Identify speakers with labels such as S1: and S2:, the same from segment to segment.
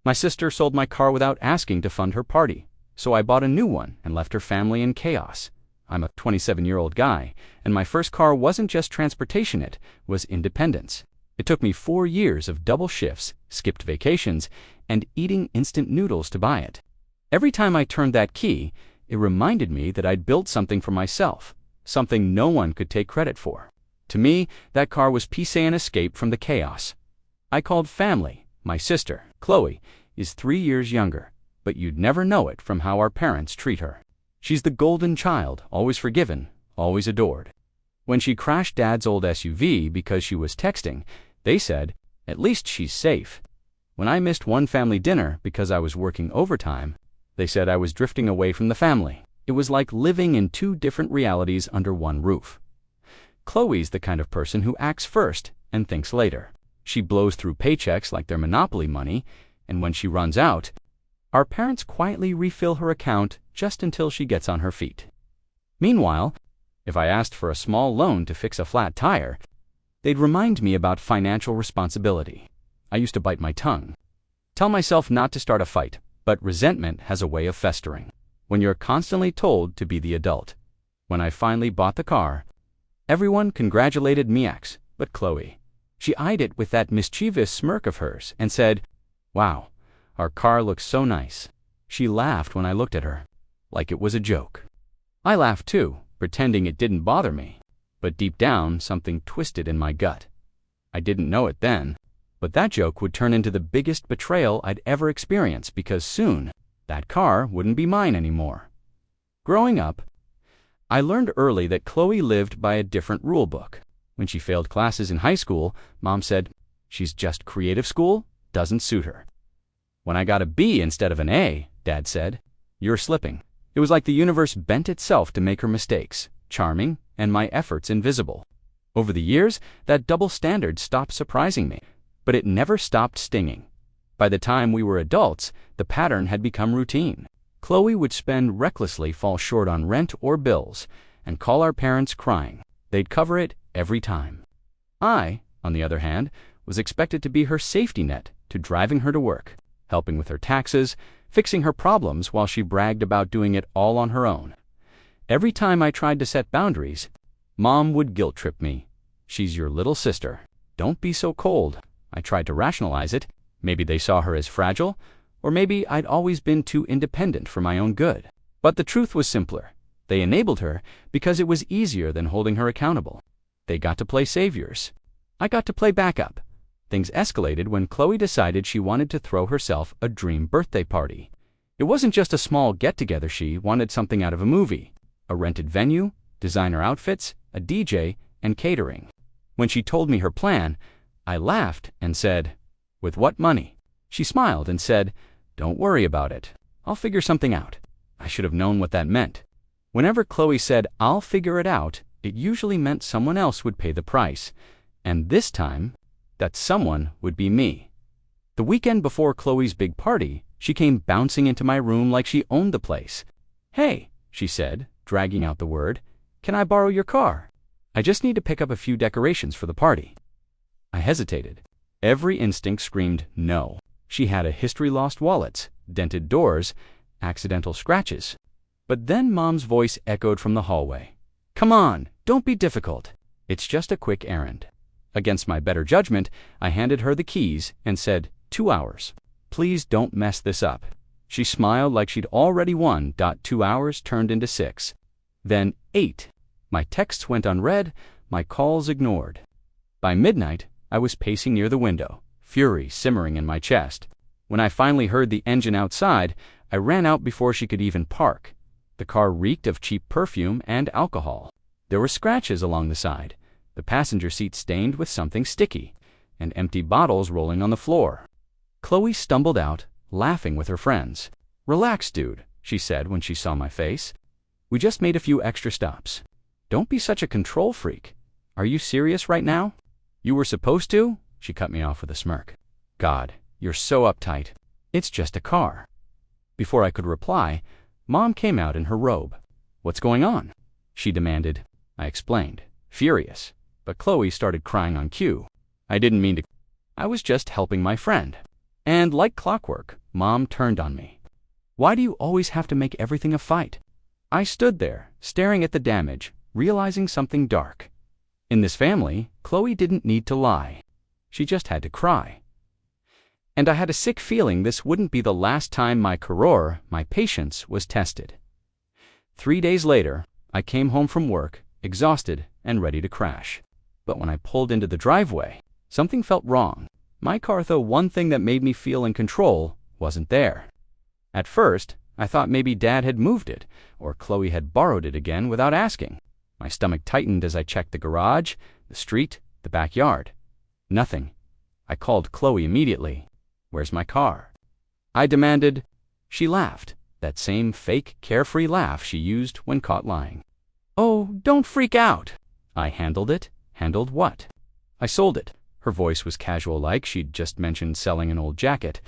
S1: My sister sold my car without asking to fund her party, so I bought a new one and left her family in chaos. I'm a 27-year-old guy, and my first car wasn't just transportation, it was independence. It took me 4 years of double shifts, skipped vacations, and eating instant noodles to buy it. Every time I turned that key, it reminded me that I'd built something for myself, something no one could take credit for. To me, that car was peace and escape from the chaos. I called family. My sister, Chloe, is 3 years younger, but you'd never know it from how our parents treat her. She's the golden child, always forgiven, always adored. When she crashed Dad's old SUV because she was texting, they said, "At least she's safe." When I missed one family dinner because I was working overtime, they said I was drifting away from the family. It was like living in 2 different realities under one roof. Chloe's the kind of person who acts first and thinks later. She blows through paychecks like they're Monopoly money, and when she runs out, our parents quietly refill her account just until she gets on her feet. Meanwhile, if I asked for a small loan to fix a flat tire, they'd remind me about financial responsibility. I used to bite my tongue. Tell myself not to start a fight, but resentment has a way of festering when you're constantly told to be the adult. When I finally bought the car, everyone congratulated me, but Chloe. She eyed it with that mischievous smirk of hers and said, "Wow, our car looks so nice." She laughed when I looked at her, like it was a joke. I laughed too, pretending it didn't bother me, but deep down something twisted in my gut. I didn't know it then, but that joke would turn into the biggest betrayal I'd ever experienced because soon, that car wouldn't be mine anymore. Growing up, I learned early that Chloe lived by a different rule book. When she failed classes in high school, Mom said, "She's just creative school, doesn't suit her." When I got a B instead of an A, Dad said, "You're slipping." It was like the universe bent itself to make her mistakes charming and my efforts invisible. Over the years, that double standard stopped surprising me, but it never stopped stinging. By the time we were adults, the pattern had become routine. Chloe would spend recklessly, fall short on rent or bills, and call our parents crying. They'd cover it every time. I, on the other hand, was expected to be her safety net to driving her to work, helping with her taxes, fixing her problems while she bragged about doing it all on her own. Every time I tried to set boundaries, Mom would guilt trip me. "She's your little sister. Don't be so cold." I tried to rationalize it. Maybe they saw her as fragile, or maybe I'd always been too independent for my own good. But the truth was simpler. They enabled her because it was easier than holding her accountable. They got to play saviors. I got to play backup. Things escalated when Chloe decided she wanted to throw herself a dream birthday party. It wasn't just a small get-together. She wanted something out of a movie. A rented venue, designer outfits, a DJ, and catering. When she told me her plan, I laughed and said, "With what money?" She smiled and said, "Don't worry about it. I'll figure something out." I should have known what that meant. Whenever Chloe said, "I'll figure it out," it usually meant someone else would pay the price. And this time, that someone would be me. The weekend before Chloe's big party, she came bouncing into my room like she owned the place. "Hey," she said, dragging out the word, "can I borrow your car? I just need to pick up a few decorations for the party." I hesitated. Every instinct screamed no. She had a history: lost wallets, dented doors, accidental scratches. But then Mom's voice echoed from the hallway. "Come on, don't be difficult. It's just a quick errand." Against my better judgment, I handed her the keys and said, 2 hours. Please don't mess this up." She smiled like she'd already won. 2 hours turned into 6. Then 8. My texts went unread, my calls ignored. By midnight, I was pacing near the window, fury simmering in my chest. When I finally heard the engine outside, I ran out before she could even park. The car reeked of cheap perfume and alcohol. There were scratches along the side, the passenger seat stained with something sticky, and empty bottles rolling on the floor. Chloe stumbled out, laughing with her friends. "Relax, dude," she said when she saw my face. "We just made a few extra stops. Don't be such a control freak. Are you serious right now?" "You were supposed to?" She cut me off with a smirk. "God, you're so uptight. It's just a car." Before I could reply, Mom came out in her robe. "What's going on?" she demanded. I explained, furious, but Chloe started crying on cue. "I didn't mean to. I was just helping my friend." And like clockwork, Mom turned on me. Why do you always have to make everything a fight? I stood there, staring at the damage, realizing something dark. In this family, Chloe didn't need to lie. She just had to cry. And I had a sick feeling this wouldn't be the last time my patience, was tested. 3 days later, I came home from work, exhausted and ready to crash. But when I pulled into the driveway, something felt wrong. My car, though one thing that made me feel in control, wasn't there. At first, I thought maybe Dad had moved it, or Chloe had borrowed it again without asking. My stomach tightened as I checked the garage, the street, the backyard. Nothing. I called Chloe immediately. "Where's my car?" I demanded. She laughed, that same fake, carefree laugh she used when caught lying. "Oh, don't freak out." I handled it. Handled what? I sold it. Her voice was casual, like she'd just mentioned selling an old jacket.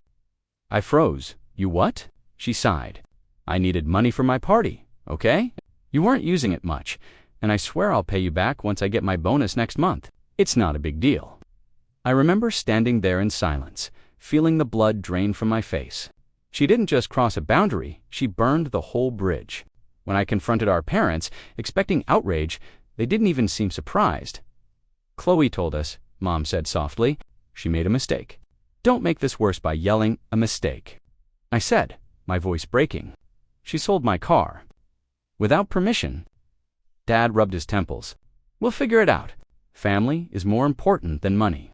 S1: I froze. "You what?" She sighed. "I needed money for my party, okay? You weren't using it much, and I swear I'll pay you back once I get my bonus next month. It's not a big deal." I remember standing there in silence, feeling the blood drain from my face. She didn't just cross a boundary, she burned the whole bridge. When I confronted our parents, expecting outrage, they didn't even seem surprised. "Chloe told us," Mom said softly, "she made a mistake. Don't make this worse by yelling, 'a mistake.'" I said, my voice breaking. "She sold my car. Without permission." Dad rubbed his temples. "We'll figure it out. Family is more important than money."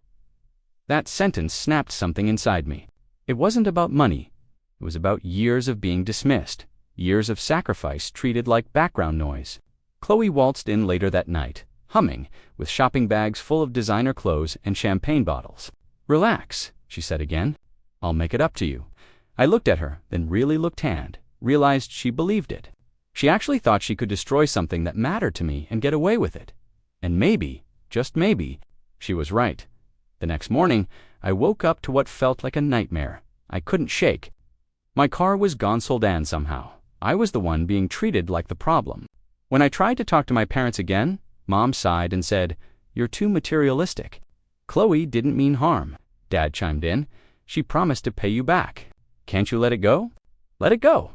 S1: That sentence snapped something inside me. It wasn't about money. It was about years of being dismissed, years of sacrifice treated like background noise. Chloe waltzed in later that night, humming, with shopping bags full of designer clothes and champagne bottles. "Relax," she said again. "I'll make it up to you." I looked at her, then really looked tanned, realized she believed it. She actually thought she could destroy something that mattered to me and get away with it. And maybe, just maybe, she was right. The next morning, I woke up to what felt like a nightmare. I couldn't shake. My car was gone sold, and somehow, I was the one being treated like the problem. When I tried to talk to my parents again, Mom sighed and said, "You're too materialistic." "Chloe didn't mean harm," Dad chimed in. "She promised to pay you back. Can't you let it go?" Let it go.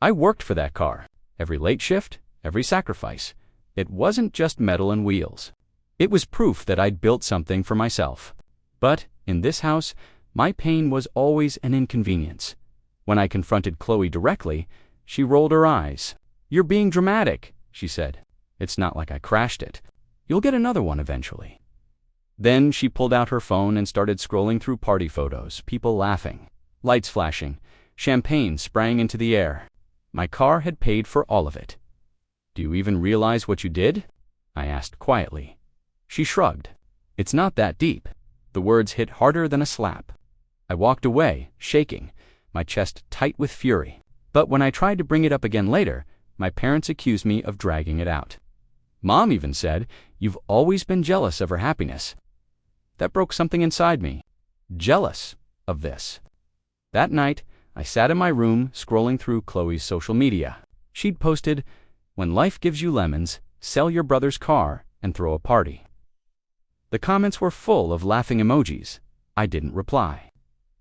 S1: I worked for that car. Every late shift, every sacrifice. It wasn't just metal and wheels. It was proof that I'd built something for myself. But, in this house, my pain was always an inconvenience. When I confronted Chloe directly, she rolled her eyes. "You're being dramatic," she said. "It's not like I crashed it. You'll get another one eventually." Then she pulled out her phone and started scrolling through party photos, people laughing, lights flashing, champagne spraying into the air. My car had paid for all of it. "Do you even realize what you did?" I asked quietly. She shrugged. "It's not that deep." The words hit harder than a slap. I walked away, shaking, my chest tight with fury. But when I tried to bring it up again later, my parents accused me of dragging it out. Mom even said, "You've always been jealous of her happiness." That broke something inside me. Jealous of this. That night, I sat in my room scrolling through Chloe's social media. She'd posted, "When life gives you lemons, sell your brother's car and throw a party." The comments were full of laughing emojis. I didn't reply.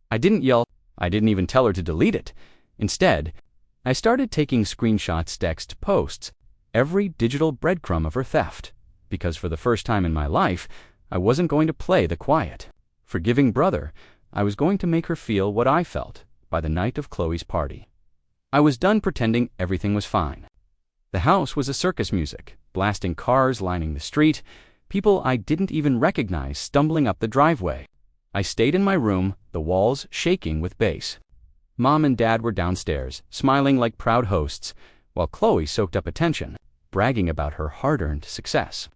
S1: I didn't yell. I didn't even tell her to delete it. Instead, I started taking screenshots, text posts, every digital breadcrumb of her theft, because for the first time in my life, I wasn't going to play the quiet. Forgiving brother, I was going to make her feel what I felt by the night of Chloe's party. I was done pretending everything was fine. The house was a circus music, blasting cars lining the street, people I didn't even recognize stumbling up the driveway. I stayed in my room, the walls shaking with bass. Mom and Dad were downstairs, smiling like proud hosts, while Chloe soaked up attention, bragging about her hard-earned success.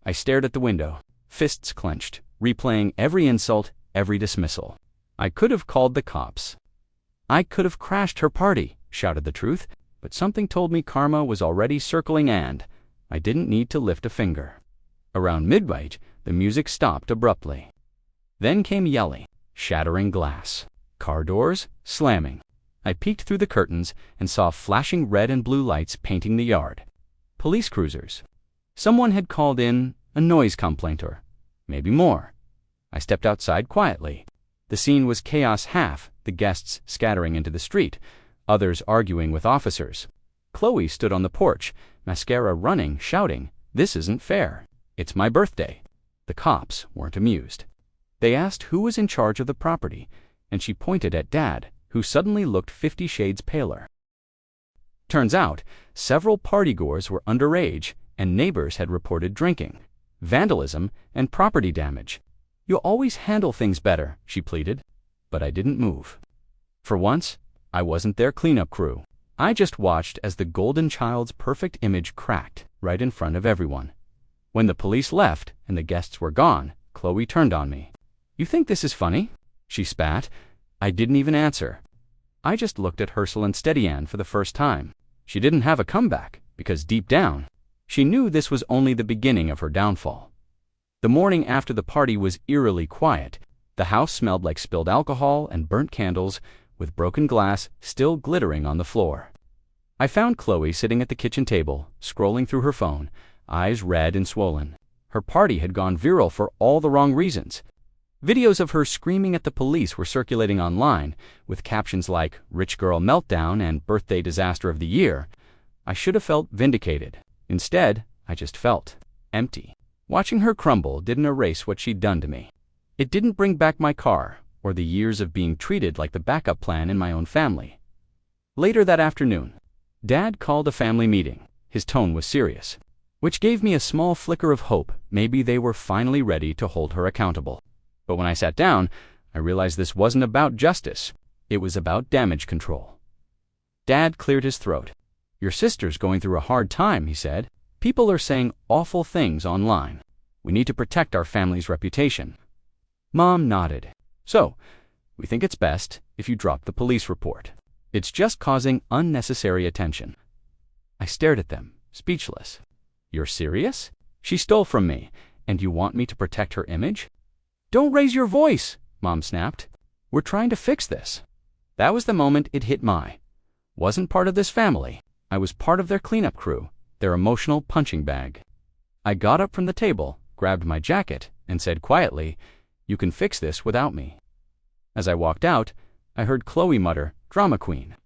S1: I stared at the window, fists clenched, replaying every insult, every dismissal. I could have called the cops. I could have crashed her party, shouted the truth, but something told me karma was already circling and I didn't need to lift a finger. Around midnight, the music stopped abruptly. Then came yelling, shattering glass, car doors slamming. I peeked through the curtains and saw flashing red and blue lights painting the yard. Police cruisers. Someone had called in a noise complaint or maybe more. I stepped outside quietly. The scene was chaos half, the guests scattering into the street, others arguing with officers. Chloe stood on the porch, mascara running, shouting, "This isn't fair. It's my birthday." The cops weren't amused. They asked who was in charge of the property, and she pointed at Dad, who suddenly looked 50 shades paler. Turns out, several partygoers were underage, and neighbors had reported drinking, vandalism, and property damage. "You always handle things better," she pleaded. But I didn't move. For once, I wasn't their cleanup crew. I just watched as the golden child's perfect image cracked right in front of everyone. When the police left and the guests were gone, Chloe turned on me. "You think this is funny?" she spat. I didn't even answer. I just looked at Herschel and Steady-Ann for the first time. She didn't have a comeback, because deep down, she knew this was only the beginning of her downfall. The morning after the party was eerily quiet. The house smelled like spilled alcohol and burnt candles, with broken glass still glittering on the floor. I found Chloe sitting at the kitchen table, scrolling through her phone, eyes red and swollen. Her party had gone viral for all the wrong reasons. Videos of her screaming at the police were circulating online, with captions like "Rich Girl Meltdown" and "Birthday Disaster of the Year." I should have felt vindicated. Instead, I just felt empty. Watching her crumble didn't erase what she'd done to me. It didn't bring back my car, or the years of being treated like the backup plan in my own family. Later that afternoon, Dad called a family meeting. His tone was serious, which gave me a small flicker of hope. Maybe they were finally ready to hold her accountable. But when I sat down, I realized this wasn't about justice. It was about damage control. Dad cleared his throat. "Your sister's going through a hard time," he said. "People are saying awful things online. We need to protect our family's reputation." Mom nodded. "So, we think it's best if you drop the police report. It's just causing unnecessary attention." I stared at them, speechless. "You're serious?" "She stole from me, and you want me to protect her image?" "Don't raise your voice," Mom snapped. "We're trying to fix this." That was the moment it hit my. Wasn't part of this family. I was part of their cleanup crew, their emotional punching bag. I got up from the table, grabbed my jacket, and said quietly, "You can fix this without me." As I walked out, I heard Chloe mutter, "Drama queen."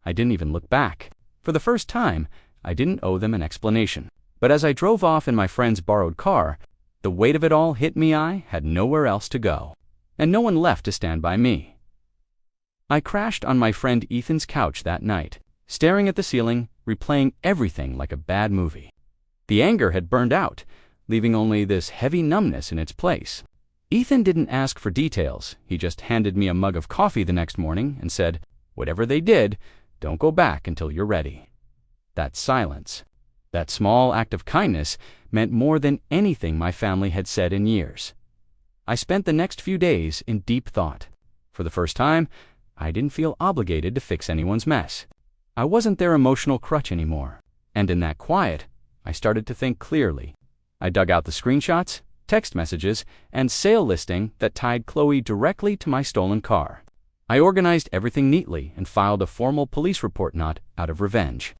S1: I didn't even look back. For the first time, I didn't owe them an explanation. But as I drove off in my friend's borrowed car, the weight of it all hit me. I had nowhere else to go, and no one left to stand by me. I crashed on my friend Ethan's couch that night, staring at the ceiling, replaying everything like a bad movie. The anger had burned out, leaving only this heavy numbness in its place. Ethan didn't ask for details. He just handed me a mug of coffee the next morning and said, "Whatever they did, don't go back until you're ready." That silence, that small act of kindness, meant more than anything my family had said in years. I spent the next few days in deep thought. For the first time, I didn't feel obligated to fix anyone's mess. I wasn't their emotional crutch anymore. And in that quiet, I started to think clearly. I dug out the screenshots, text messages, and sale listing that tied Chloe directly to my stolen car. I organized everything neatly and filed a formal police report, not out of revenge,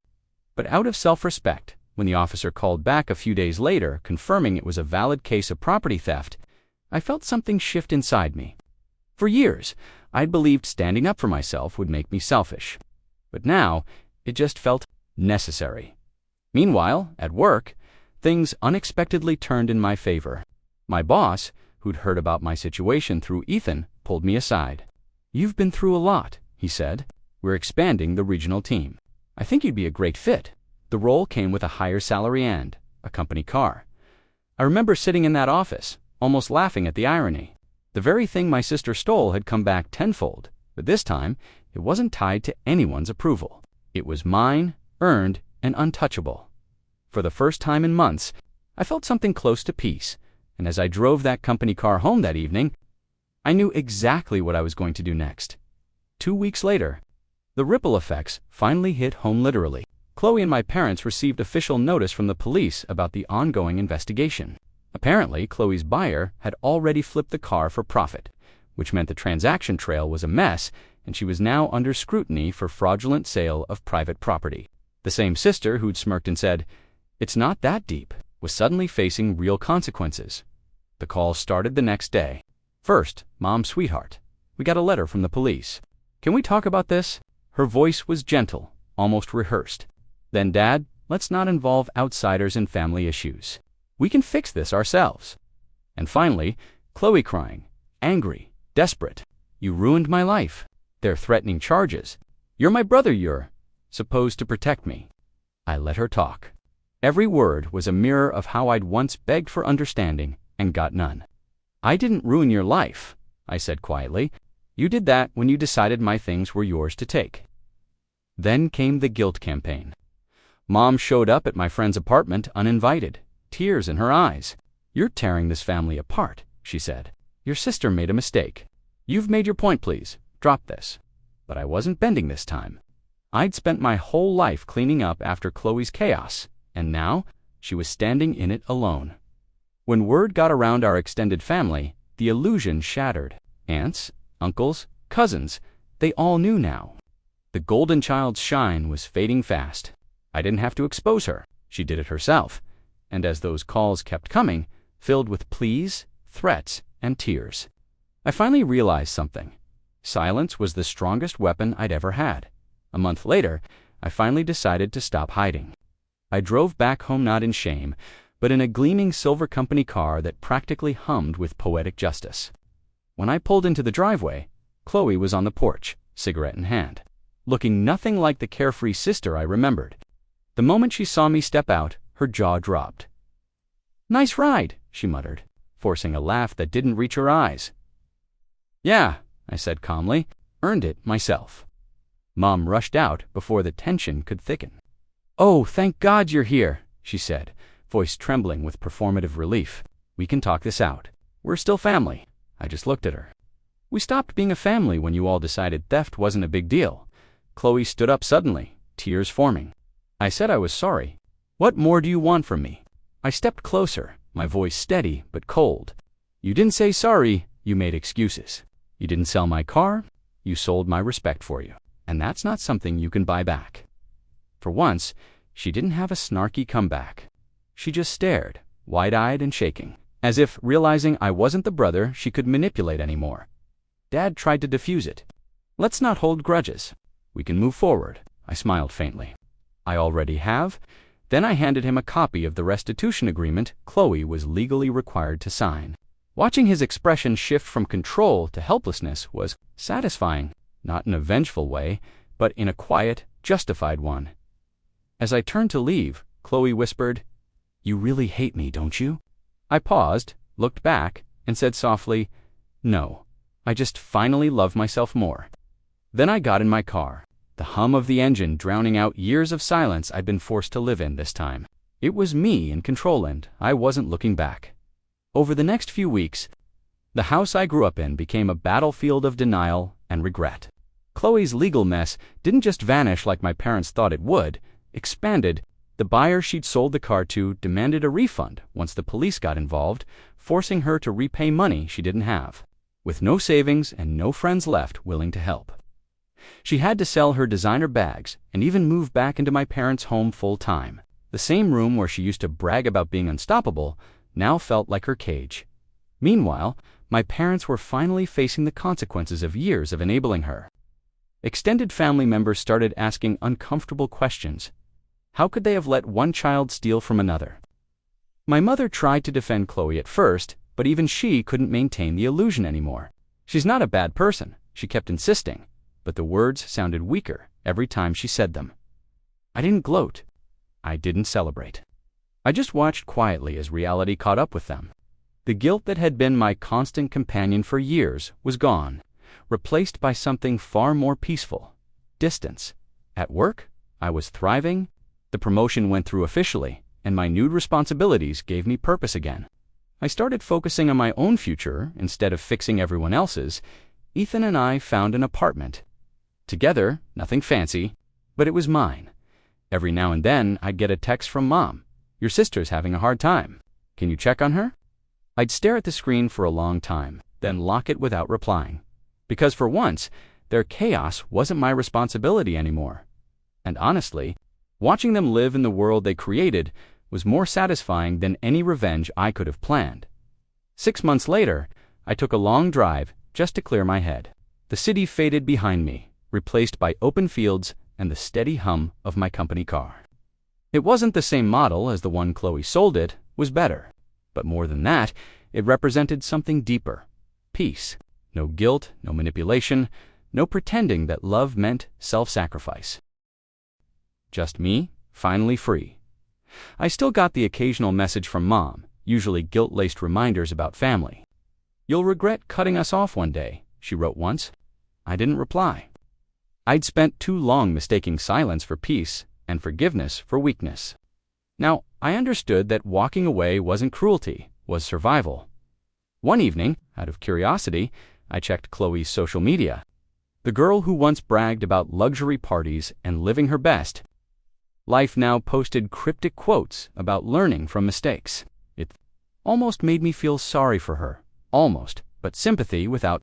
S1: but out of self-respect. When the officer called back a few days later, confirming it was a valid case of property theft, I felt something shift inside me. For years, I'd believed standing up for myself would make me selfish. But now, it just felt necessary. Meanwhile, at work, things unexpectedly turned in my favor. My boss, who'd heard about my situation through Ethan, pulled me aside. "You've been through a lot," he said. "We're expanding the regional team. I think you'd be a great fit." The role came with a higher salary and a company car. I remember sitting in that office, almost laughing at the irony. The very thing my sister stole had come back tenfold, but this time, it wasn't tied to anyone's approval. It was mine, earned, and untouchable. For the first time in months, I felt something close to peace, and as I drove that company car home that evening, I knew exactly what I was going to do next. 2 weeks later, the ripple effects finally hit home literally. Chloe and my parents received official notice from the police about the ongoing investigation. Apparently, Chloe's buyer had already flipped the car for profit, which meant the transaction trail was a mess, and she was now under scrutiny for fraudulent sale of private property. The same sister who'd smirked and said, "It's not that deep," was suddenly facing real consequences. The calls started the next day. First, Mom's sweetheart, we got a letter from the police. Can we talk about this? Her voice was gentle, almost rehearsed. Then, Dad, let's not involve outsiders in family issues. We can fix this ourselves. And finally, Chloe crying, angry, desperate. You ruined my life. They're threatening charges. You're my brother, you're supposed to protect me. I let her talk. Every word was a mirror of how I'd once begged for understanding and got none. I didn't ruin your life, I said quietly. You did that when you decided my things were yours to take. Then came the guilt campaign. Mom showed up at my friend's apartment uninvited, tears in her eyes. You're tearing this family apart, she said. Your sister made a mistake. You've made your point, please. Drop this. But I wasn't bending this time. I'd spent my whole life cleaning up after Chloe's chaos, and now she was standing in it alone. When word got around our extended family, the illusion shattered. Aunts, uncles, cousins, they all knew now. The golden child's shine was fading fast. I didn't have to expose her. She did it herself. And as those calls kept coming, filled with pleas, threats, and tears, I finally realized something. Silence was the strongest weapon I'd ever had. A month later, I finally decided to stop hiding. I drove back home not in shame, but in a gleaming silver company car that practically hummed with poetic justice. When I pulled into the driveway, Chloe was on the porch, cigarette in hand, looking nothing like the carefree sister I remembered. The moment she saw me step out, her jaw dropped. "Nice ride," she muttered, forcing a laugh that didn't reach her eyes. "Yeah," I said calmly, "earned it myself." Mom rushed out before the tension could thicken. "Oh, thank God you're here," she said, voice trembling with performative relief. "We can talk this out. We're still family." I just looked at her. "We stopped being a family when you all decided theft wasn't a big deal." Chloe stood up suddenly, tears forming. I said I was sorry. "What more do you want from me?" I stepped closer, my voice steady but cold. "You didn't say sorry, you made excuses. You didn't sell my car, you sold my respect for you. And that's not something you can buy back." For once, she didn't have a snarky comeback. She just stared, wide-eyed and shaking, as if realizing I wasn't the brother she could manipulate anymore. Dad tried to diffuse it. "Let's not hold grudges. We can move forward." I smiled faintly. "I already have." Then I handed him a copy of the restitution agreement Chloe was legally required to sign. Watching his expression shift from control to helplessness was satisfying, not in a vengeful way, but in a quiet, justified one. As I turned to leave, Chloe whispered, "You really hate me, don't you?" I paused, looked back, and said softly, "No, I just finally love myself more." Then I got in my car, the hum of the engine drowning out years of silence I'd been forced to live in this time. It was me in control, and I wasn't looking back. Over the next few weeks, the house I grew up in became a battlefield of denial and regret. Chloe's legal mess didn't just vanish like my parents thought it would, expanded. The buyer she'd sold the car to demanded a refund once the police got involved, forcing her to repay money she didn't have, with no savings and no friends left willing to help. She had to sell her designer bags and even move back into my parents' home full-time. The same room where she used to brag about being unstoppable now felt like her cage. Meanwhile, my parents were finally facing the consequences of years of enabling her. Extended family members started asking uncomfortable questions. How could they have let one child steal from another? My mother tried to defend Chloe at first, but even she couldn't maintain the illusion anymore. "She's not a bad person," she kept insisting, but the words sounded weaker every time she said them. I didn't gloat. I didn't celebrate. I just watched quietly as reality caught up with them. The guilt that had been my constant companion for years was gone, replaced by something far more peaceful: distance. At work, I was thriving. The promotion went through officially, and my new responsibilities gave me purpose again. I started focusing on my own future instead of fixing everyone else's. Ethan and I found an apartment. Together, nothing fancy, but it was mine. Every now and then, I'd get a text from Mom. "Your sister's having a hard time. Can you check on her?" I'd stare at the screen for a long time, then lock it without replying. Because for once, their chaos wasn't my responsibility anymore. And honestly, watching them live in the world they created was more satisfying than any revenge I could have planned. 6 months later, I took a long drive just to clear my head. The city faded behind me, replaced by open fields and the steady hum of my company car. It wasn't the same model as the one Chloe sold, it was better. But more than that, it represented something deeper. Peace. No guilt, no manipulation, no pretending that love meant self-sacrifice. Just me, finally free. I still got the occasional message from Mom, usually guilt-laced reminders about family. "You'll regret cutting us off one day," she wrote once. I didn't reply. I'd spent too long mistaking silence for peace and forgiveness for weakness. Now, I understood that walking away wasn't cruelty, was survival. One evening, out of curiosity, I checked Chloe's social media. The girl who once bragged about luxury parties and living her best life now posted cryptic quotes about learning from mistakes. It almost made me feel sorry for her. Almost, but sympathy without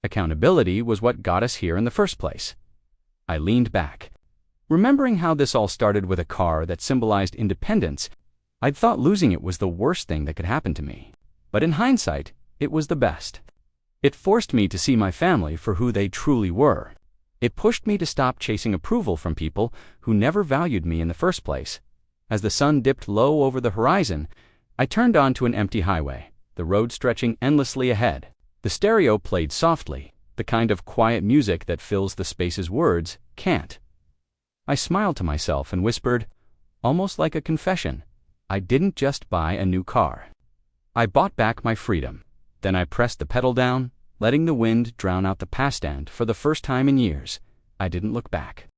S1: accountability was what got us here in the first place. I leaned back. Remembering how this all started with a car that symbolized independence, I'd thought losing it was the worst thing that could happen to me. But in hindsight, it was the best. It forced me to see my family for who they truly were. It pushed me to stop chasing approval from people who never valued me in the first place. As the sun dipped low over the horizon, I turned onto an empty highway, the road stretching endlessly ahead. The stereo played softly, the kind of quiet music that fills the spaces words can't. I smiled to myself and whispered, almost like a confession, I didn't just buy a new car. I bought back my freedom. Then I pressed the pedal down, letting the wind drown out the past, and for the first time in years, I didn't look back.